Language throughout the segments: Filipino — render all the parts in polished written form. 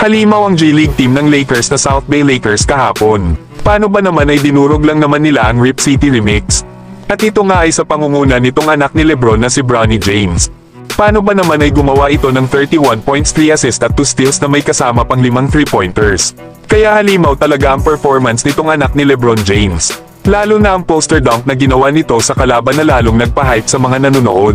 Halimaw ang G-League team ng Lakers na South Bay Lakers kahapon. Paano ba naman ay dinurog lang naman nila ang Rip City Remix? At ito nga ay sa pangunguna nitong anak ni Lebron na si Bronny James. Paano ba naman ay gumawa ito ng 31 points, 3 assists at 2 steals na may kasama pang 5 3-pointers? Kaya halimaw talaga ang performance nitong anak ni Lebron James. Lalo na ang poster dunk na ginawa nito sa kalaban na lalong nagpa-hype sa mga nanonood.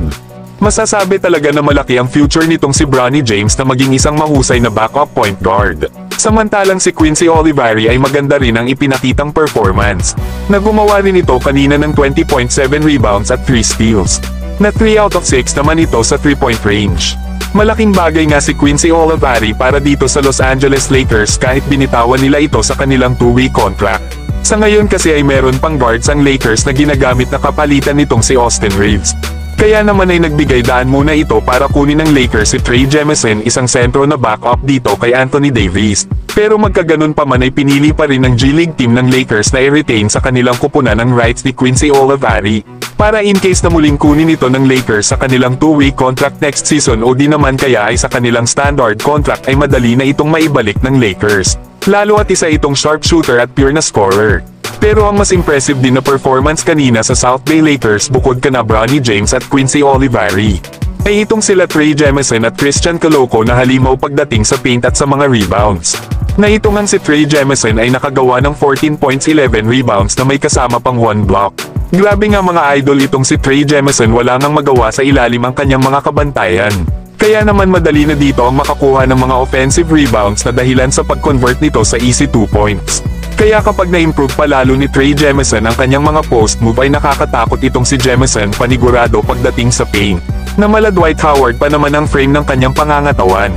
Masasabi talaga na malaki ang future nitong si Bronny James na maging isang mahusay na backup point guard. Samantalang si Quincy Olivari ay maganda rin ang ipinakitang performance, na gumawa rin ito kanina ng 20.7 rebounds at 3 steals, na 3 out of 6 naman ito sa 3-point range. Malaking bagay nga si Quincy Olivari para dito sa Los Angeles Lakers kahit binitawan nila ito sa kanilang 2-way contract. Sa ngayon kasi ay meron pang guards ang Lakers na ginagamit na kapalitan nitong si Austin Reeves. Kaya naman ay nagbigay daan muna ito para kunin ng Lakers si Trey Jemison, isang sentro na backup dito kay Anthony Davis. Pero magkaganon pa man ay pinili pa rin ng G-League team ng Lakers na i-retain sa kanilang kupunan ang rights ni Quincy Olivari, para in case na muling kunin ito ng Lakers sa kanilang 2-way contract next season o di naman kaya ay sa kanilang standard contract ay madali na itong maibalik ng Lakers. Lalo at isa itong sharpshooter at pure na scorer. Pero ang mas impressive din na performance kanina sa South Bay Lakers bukod kana Bronny James at Quincy Olivari, ay itong sila Trey Jemison at Christian Coloco na halimaw pagdating sa paint at sa mga rebounds. Na itong ang si Trey Jemison ay nakagawa ng 14 points 11 rebounds na may kasama pang 1 block. Grabe nga mga idol itong si Trey Jemison, wala ngang magawa sa ilalim ang kanyang mga kabantayan. Kaya naman madali na dito ang makakuha ng mga offensive rebounds na dahilan sa pag-convert nito sa easy 2 points. Kaya kapag na-improve pa lalo ni Trey Jemison ang kanyang mga post move ay nakakatakot itong si Jemison panigurado pagdating sa paint. Na mala Dwight Howard pa naman ang frame ng kanyang pangangatawan.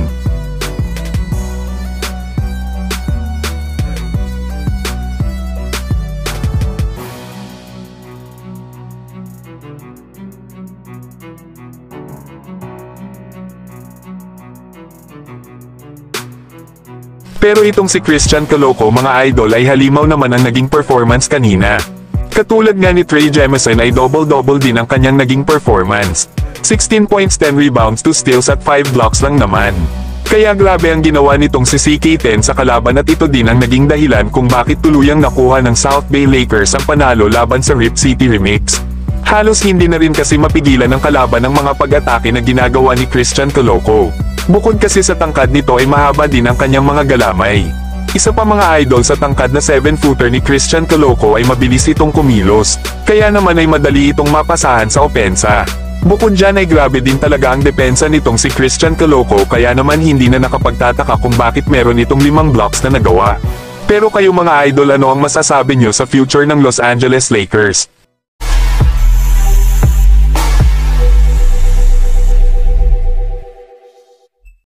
Pero itong si Christian Coloco mga idol ay halimaw naman ang naging performance kanina. Katulad nga ni Trey Jemison ay double-double din ang kanyang naging performance. 16 points, 10 rebounds, 2 steals at 5 blocks lang naman. Kaya grabe ang ginawa nitong si CK10 sa kalaban at ito din ang naging dahilan kung bakit tuluyang nakuha ng South Bay Lakers ang panalo laban sa Rip City Remix. Halos hindi na rin kasi mapigilan ng kalaban ng mga pag-atake na ginagawa ni Christian Coloco. Bukod kasi sa tangkad nito ay mahaba din ang kanyang mga galamay. Isa pa mga idol sa tangkad na 7-footer ni Christian Coloco ay mabilis itong kumilos, kaya naman ay madali itong mapasahan sa opensa. Bukod dyan ay grabe din talaga ang depensa nitong si Christian Coloco kaya naman hindi na nakapagtataka kung bakit meron itong 5 blocks na nagawa. Pero kayo mga idol, ano ang masasabi nyo sa future ng Los Angeles Lakers?